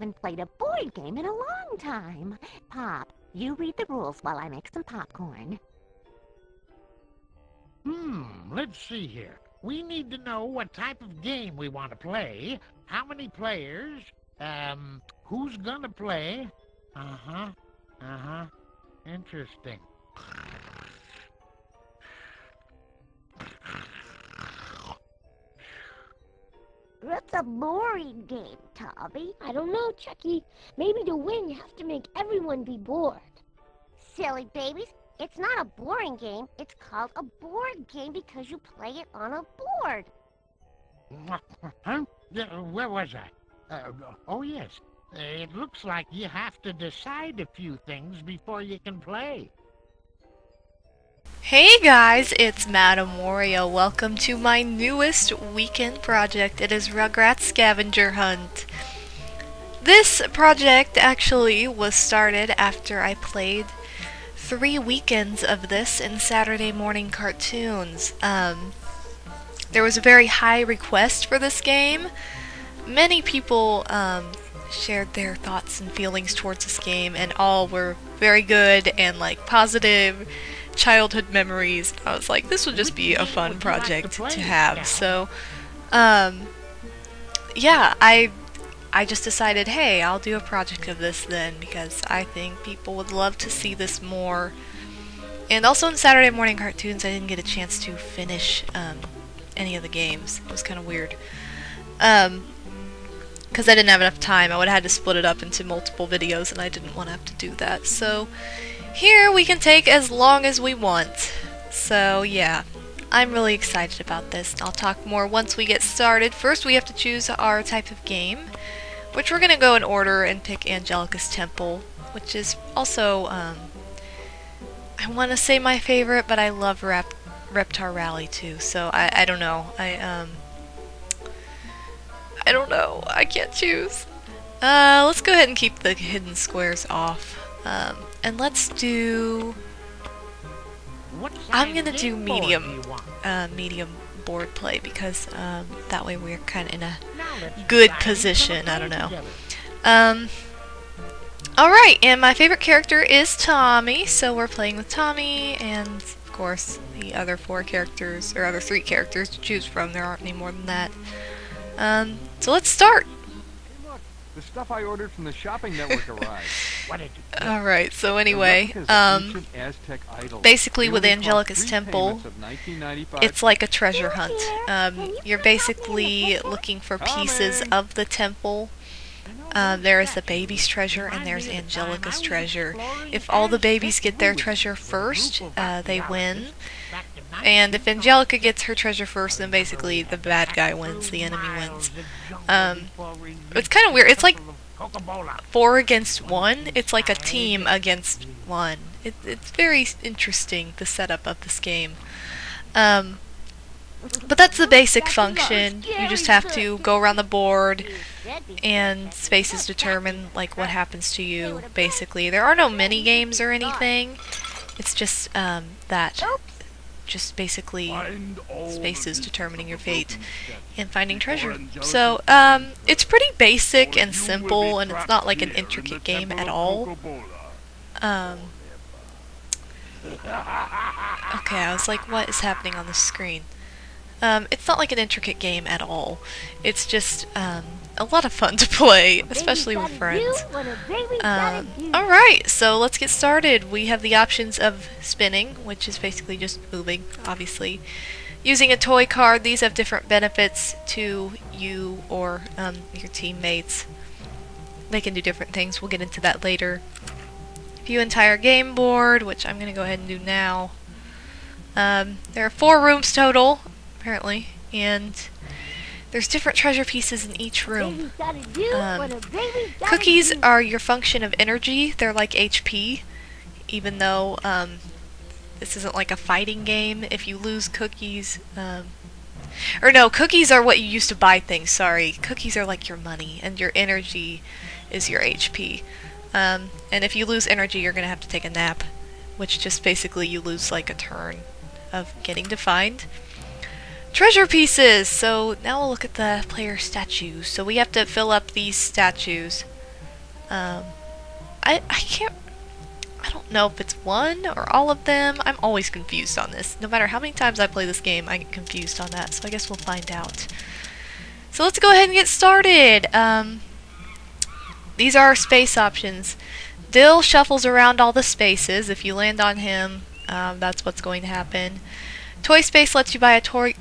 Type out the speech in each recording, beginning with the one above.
haven't played a board game in a long time. Pop, you read the rules while I make some popcorn. Let's see here. We need to know what type of game we want to play, how many players, who's gonna play. Interesting. That's a boring game, Tommy. I don't know, Chucky. Maybe to win, you have to make everyone be bored. Silly babies. It's not a boring game. It's called a board game because you play it on a board. Huh? Where was I? Oh, yes. It looks like you have to decide a few things before you can play. Hey guys, it's MadameWario. Welcome to my newest weekend project. It is Rugrats Scavenger Hunt. This project actually was started after I played 3 weekends of this in Saturday morning cartoons. There was a very high request for this game. Many people shared their thoughts and feelings towards this game, and all were very good and like positive childhood memories. I was like, this would just be a fun project to have. So yeah, I just decided, hey, I'll do a project of this then, because I think people would love to see this more. And also in Saturday morning cartoons, I didn't get a chance to finish any of the games. It was kind of weird. Because I didn't have enough time. I would have had to split it up into multiple videos, and I didn't want to have to do that. So here we can take as long as we want. So yeah, I'm really excited about this. I'll talk more once we get started. First we have to choose our type of game, which we're going to go in order and pick Angelica's Temple, which is also, I want to say my favorite, but I love Reptar Rally too, so I don't know. I don't know. I can't choose. Let's go ahead and keep the hidden squares off. And let's do... I'm gonna do medium board play, because that way we're kind of in a good position. I don't know. Alright, and my favorite character is Tommy, so we're playing with Tommy, and of course the other 4 characters, or other 3 characters to choose from. There aren't any more than that. So let's start! The stuff I ordered from the shopping network arrived. Alright, so anyway, basically with Angelica's Temple, it's like a treasure hunt. You're basically looking for pieces of the temple. There is the baby's treasure and there's Angelica's treasure. If all the babies get their treasure first, they win. And if Angelica gets her treasure first, then basically the bad guy wins, the enemy wins. It's kind of weird. It's like 4 against 1. It's like a team against 1. It's very interesting, the setup of this game. But that's the basic function. You just have to go around the board, and spaces determine like what happens to you, basically. There are no mini games or anything. It's just that. Just basically spaces determining your fate and finding treasure. So it's pretty basic and simple, and it's not like an intricate game at all. Okay, I was like, what is happening on the screen? It's not like an intricate game at all. It's just a lot of fun to play, especially with friends. Alright, so let's get started. We have the options of spinning, which is basically just moving, obviously. Using a toy card, these have different benefits to you or your teammates. They can do different things, we'll get into that later. View entire game board, which I'm going to go ahead and do now. There are 4 rooms total, apparently, and there's different treasure pieces in each room. Cookies are your function of energy. They're like HP, even though this isn't like a fighting game. If you lose cookies, or no, cookies are what you use to buy things, sorry. Cookies are like your money, and your energy is your HP. And if you lose energy, you're going to have to take a nap, which just basically you lose like a turn of getting to find treasure pieces. So now we'll look at the player statues. So we have to fill up these statues I can't... I don't know if it's one or all of them. I'm always confused on this. No matter how many times I play this game, I get confused on that. So I guess we'll find out. So let's go ahead and get started. These are our space options. Dill shuffles around all the spaces. If you land on him, that's what's going to happen. Toy Space lets you buy a toy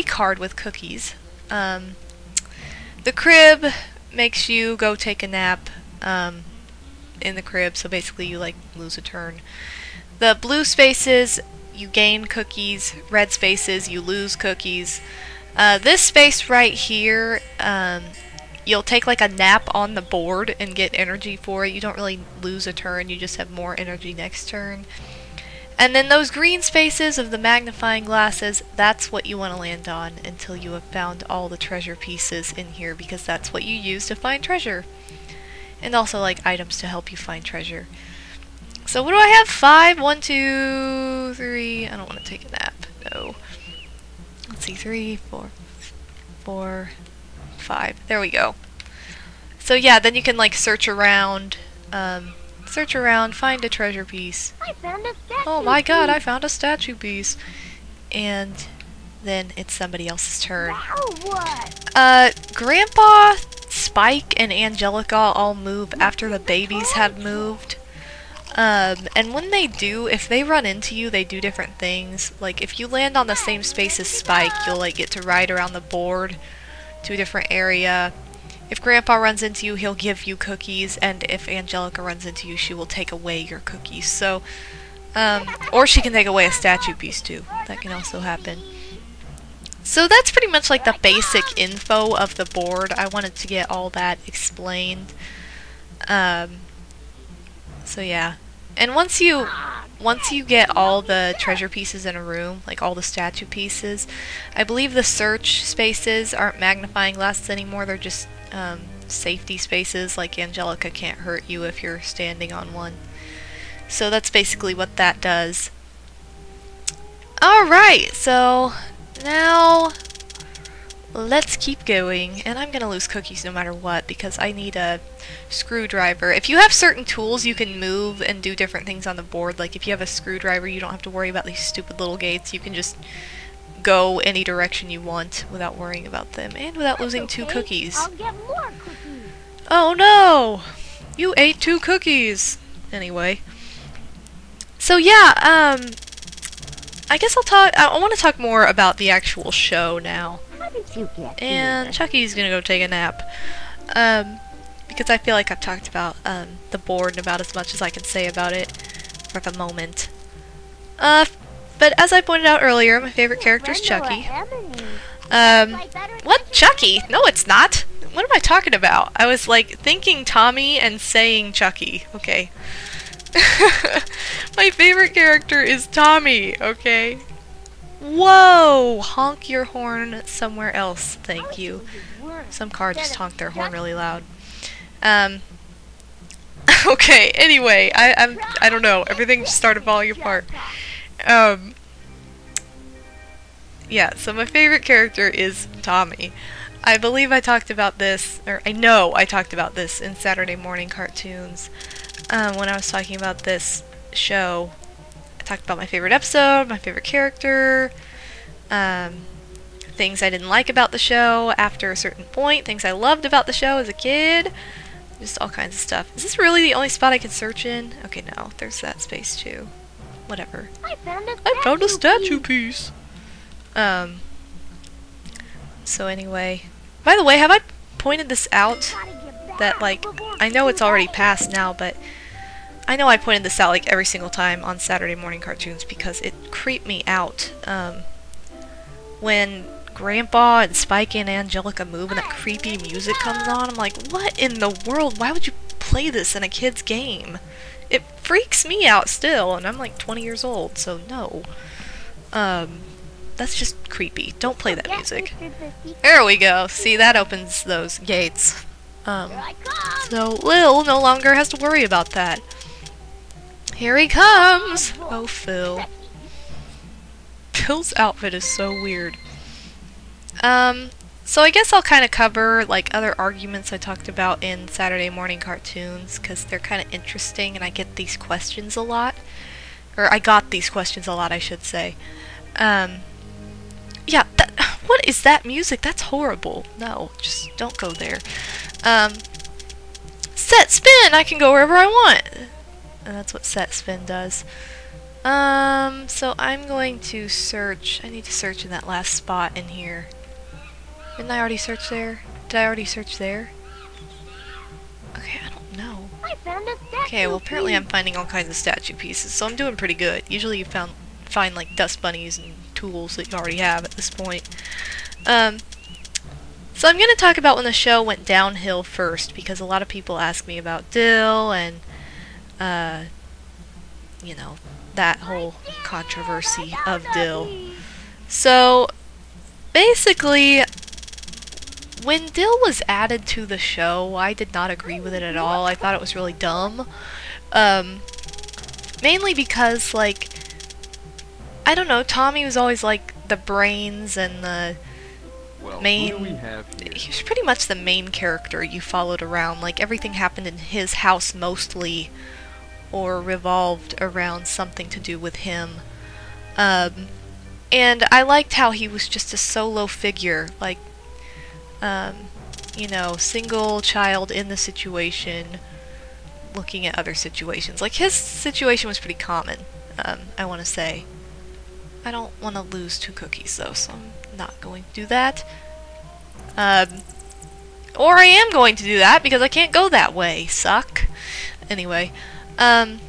card with cookies. The crib makes you go take a nap in the crib, so basically you like lose a turn. The blue spaces, you gain cookies. Red spaces, you lose cookies. This space right here, you'll take like a nap on the board and get energy for it. You don't really lose a turn, you just have more energy next turn. And then those green spaces of the magnifying glasses, that's what you want to land on until you have found all the treasure pieces in here, because that's what you use to find treasure. And also like items to help you find treasure. So what do I have? 5? 1, 2, 3. I don't want to take a nap. No. Let's see. 3, 4, 5. There we go. So yeah, then you can like search around, find a treasure piece. I found a statue. Oh my god, I found a statue piece. And then it's somebody else's turn. Now what? Grandpa, Spike, and Angelica all move after the babies have moved. And when they do, if they run into you, they do different things. Like, if you land on the same space as Spike, you'll, like, get to ride around the board to a different area. If Grandpa runs into you, he'll give you cookies, and if Angelica runs into you, she will take away your cookies. So, or she can take away a statue piece, too. That can also happen. So that's pretty much, like, the basic info of the board. I wanted to get all that explained. So yeah, and once you get all the treasure pieces in a room, like all the statue pieces, I believe the search spaces aren't magnifying glasses anymore. They're just safety spaces. Like Angelica can't hurt you if you're standing on one. So that's basically what that does. Alright, so now let's keep going, and I'm gonna lose cookies no matter what because I need a screwdriver. If you have certain tools, you can move and do different things on the board. Like if you have a screwdriver, you don't have to worry about these stupid little gates. You can just go any direction you want without worrying about them and without losing 2 cookies. I'll get more cookies. Oh no! You ate 2 cookies! Anyway. So yeah, I guess I want to talk more about the actual show now. How did you get And here? Chucky's gonna go take a nap. Because I feel like I've talked about the board about as much as I can say about it for the moment. But as I pointed out earlier, my favorite character is Chucky. What? Chucky? No, it's not! What am I talking about? I was like thinking Tommy and saying Chucky. Okay. My favorite character is Tommy, okay? Whoa! Honk your horn somewhere else, thank you. Some car just honked their horn really loud. Okay, anyway, I don't know, everything just started falling apart. Yeah, so my favorite character is Tommy. I believe I talked about this, or I know I talked about this in Saturday morning cartoons, when I was talking about this show. I talked about my favorite episode, my favorite character, things I didn't like about the show after a certain point, things I loved about the show as a kid, just all kinds of stuff. Is this really the only spot I can search in? Okay, no, there's that space too. Whatever. I found a statue piece! So anyway, by the way, have I pointed this out? That, like, I know it's already passed now, but I know I pointed this out, like, every single time on Saturday morning cartoons because it creeped me out. When Grandpa and Spike and Angelica move and that creepy music comes on, I'm like, what in the world? Why would you play this in a kid's game? It freaks me out still, and I'm like 20 years old, so no. That's just creepy. Don't play that music. There we go. See, that opens those gates. So Lil no longer has to worry about that. Here he comes! Oh, Phil. Phil's outfit is so weird. So I guess I'll kind of cover like other arguments I talked about in Saturday morning cartoons, because they're kind of interesting and I get these questions a lot. Or I got these questions a lot, I should say. Yeah, what is that music? That's horrible. No, just don't go there. Set spin! I can go wherever I want! And that's what set spin does. So I'm going to search. I need to search in that last spot in here. Didn't I already search there? Did I already search there? Okay, I don't know. I found a statue. Okay, well apparently I'm finding all kinds of statue pieces, so I'm doing pretty good. Usually you find like dust bunnies and tools that you already have at this point. So I'm going to talk about when the show went downhill first, because a lot of people ask me about Dill and, you know, that whole controversy of Dill. So, basically, when Dill was added to the show, I did not agree with it at all. I thought it was really dumb. Mainly because, like, I don't know, Tommy was always like the brains and the main... He was pretty much the main character you followed around. Like, everything happened in his house mostly, or revolved around something to do with him. And I liked how he was just a solo figure. Like, you know, single child in the situation, looking at other situations. Like, his situation was pretty common, I want to say. I don't want to lose 2 cookies, though, so I'm not going to do that. Or I am going to do that, because I can't go that way. Suck. Anyway, and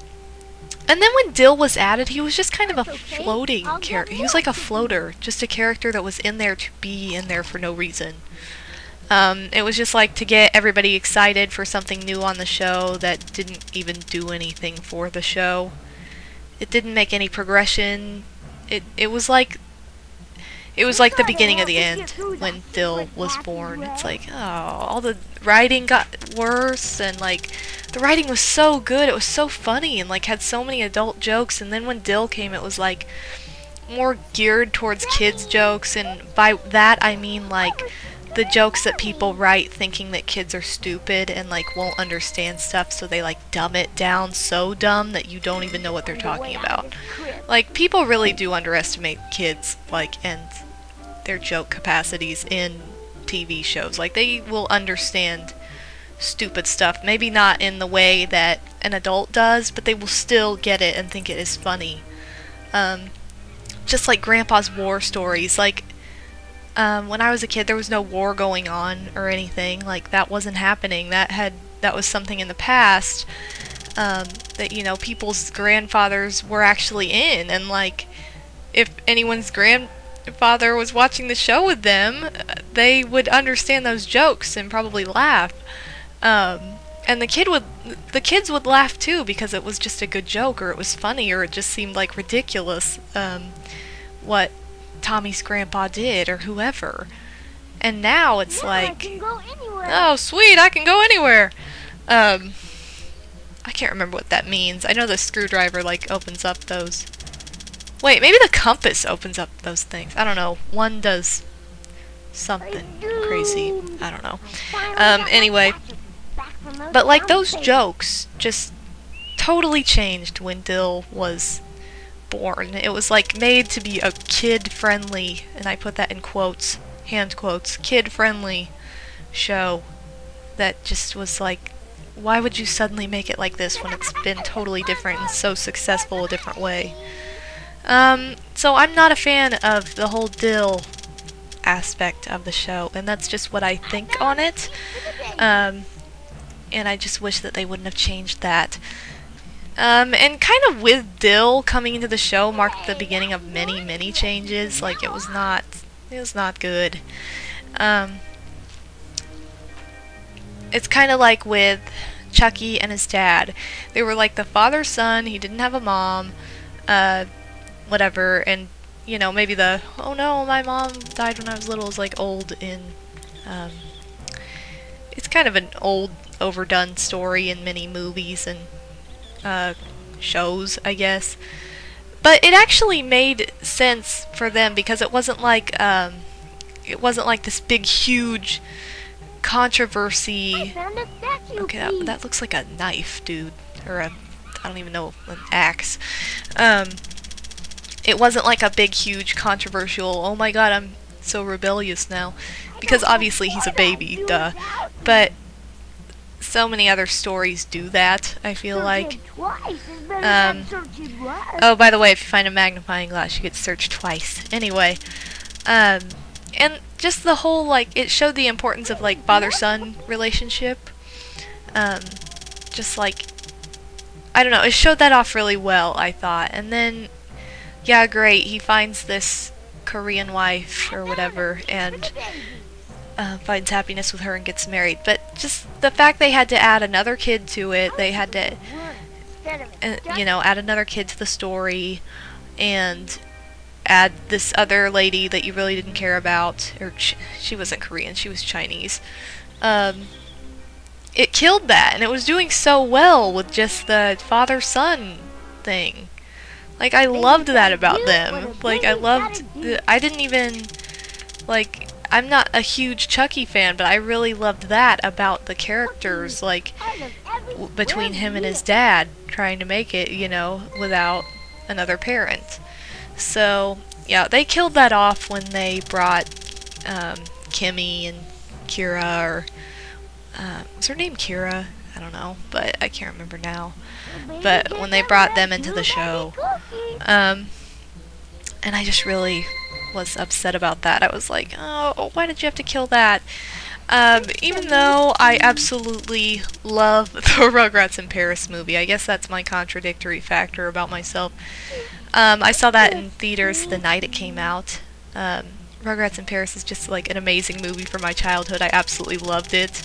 then when Dill was added, he was just kind of a floating character. He was like a floater, just a character that was in there to be in there for no reason. It was just like to get everybody excited for something new on the show that didn't even do anything for the show. It didn't make any progression. It was like the beginning of the end when Dill was born. It's like, oh, all the writing got worse, and like the writing was so good, it was so funny, and like had so many adult jokes, and then when Dill came, it was like more geared towards kids jokes, and by that I mean like the jokes that people write thinking that kids are stupid and like won't understand stuff, so they like dumb it down so dumb that you don't even know what they're talking about. Like, people really do underestimate kids, like, and their joke capacities in TV shows. Like, they will understand stupid stuff, maybe not in the way that an adult does, but they will still get it and think it is funny. Just like Grandpa's war stories. Like, when I was a kid, there was no war going on or anything. Like, that wasn't happening. That was something in the past that, you know, people's grandfathers were actually in. And, like, if anyone's grandfather was watching the show with them, they would understand those jokes and probably laugh. And the kids would laugh too, because it was just a good joke, or it was funny, or it just seemed like ridiculous, what Tommy's grandpa did, or whoever. And now it's like, oh sweet, I can go anywhere. I can't remember what that means. I know the screwdriver like opens up those. Wait, maybe the compass opens up those things. I don't know. One does something crazy. I don't know. Anyway, but like those jokes just totally changed when Dill was born. It was like made to be a kid-friendly, and I put that in quotes, hand quotes, kid-friendly show that just was like, why would you suddenly make it like this when it's been totally different and so successful a different way? So I'm not a fan of the whole Dill aspect of the show, and that's just what I think on it. And I just wish that they wouldn't have changed that. And kind of with Dill coming into the show marked the beginning of many changes. Like, it was not good. It's kind of like with Chucky and his dad. They were like the father-son, he didn't have a mom, whatever, and, you know, maybe the, oh no, my mom died when I was little is like old in, it's kind of an old, overdone story in many movies and shows, I guess. But it actually made sense for them, because it wasn't like it wasn't like this big, huge controversy. Okay, that looks like a knife, dude. Or a, I don't even know, an axe. It wasn't like a big, huge, controversial, oh my god, I'm so rebellious now. Because obviously he's a baby, duh. But so many other stories do that, I feel like. Oh, by the way, if you find a magnifying glass, you get searched twice. Anyway, and just the whole, like, it showed the importance of, like, father-son relationship. Just, like, I don't know, it showed that off really well, I thought. And then, yeah, great, he finds this Korean wife, or whatever, and finds happiness with her and gets married. But just the fact they had to add another kid to it, they had to, you know, add another kid to the story, and add this other lady that you really didn't care about, or she wasn't Korean, she was Chinese. It killed that, and it was doing so well with just the father-son thing. Like, I loved that about them. Like, I didn't even, like, I'm not a huge Chucky fan, but I really loved that about the characters, like, between him and his dad, trying to make it, you know, without another parent. So, yeah, they killed that off when they brought Kimmy and Kira, or was her name Kira? I don't know, but I can't remember now. But when they brought them into the show, and I just really was upset about that. I was like, oh, why did you have to kill that? Even though I absolutely love the Rugrats in Paris movie. I guess that's my contradictory factor about myself. I saw that in theaters the night it came out. Rugrats in Paris is just like an amazing movie from my childhood. I absolutely loved it.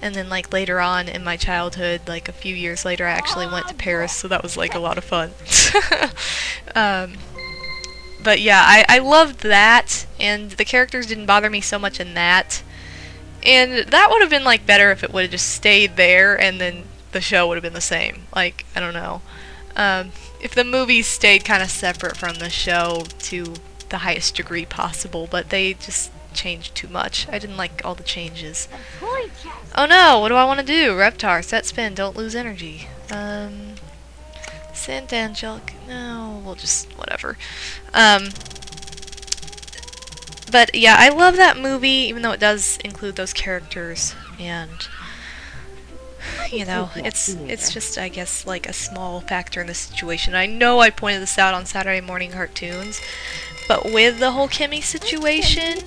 And then, like, later on in my childhood, like a few years later, I actually went to Paris, so that was like a lot of fun. But yeah, I loved that, and the characters didn't bother me so much in that. And that would have been, like, better if it would have just stayed there, and then the show would have been the same. Like, I don't know. If the movies stayed kind of separate from the show to the highest degree possible, but they just changed too much. I didn't like all the changes. Oh no, what do I want to do? Reptar, set spin, don't lose energy. Send Angelica. No, we'll just, whatever. But yeah, I love that movie, even though it does include those characters, and you know, it's just, I guess, like a small factor in the situation. I know I pointed this out on Saturday morning cartoons, but with the whole Kimmy situation,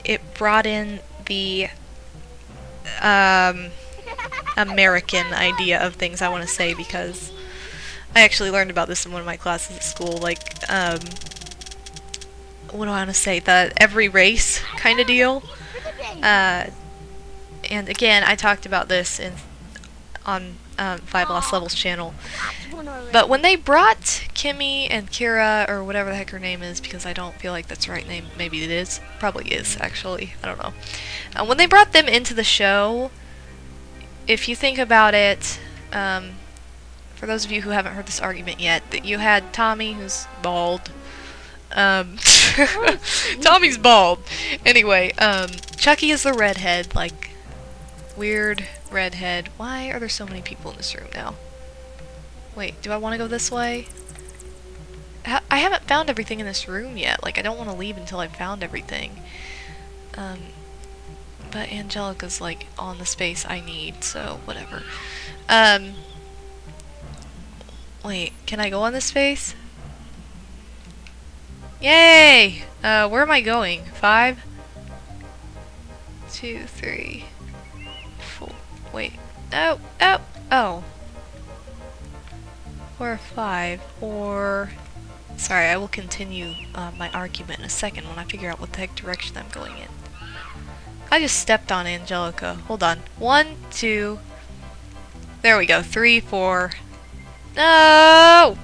it brought in the American idea of things, I want to say, because I actually learned about this in one of my classes at school, like, what do I want to say, the every race kind of deal. And again, I talked about this on 5 Lost Levels channel. But when they brought Kimmy and Kira, or whatever the heck her name is, because I don't feel like that's the right name, maybe it is, probably is, actually, I don't know. When they brought them into the show, if you think about it, for those of you who haven't heard this argument yet, that you had Tommy, who's bald. Tommy's bald. Anyway, Chucky is the redhead, like, weird redhead. Why are there so many people in this room now? Wait, do I want to go this way? I haven't found everything in this room yet. Like, I don't want to leave until I've found everything. But Angelica's, like, on the space I need, so whatever. Wait, can I go on this space? Yay! Where am I going? 5? 2, 3, 4. Wait. No! Oh! Oh. 4 or 5. Or... Sorry, I will continue my argument in a second when I figure out what the heck direction I'm going in. I just stepped on Angelica. Hold on. 1, 2... There we go. 3, 4... No!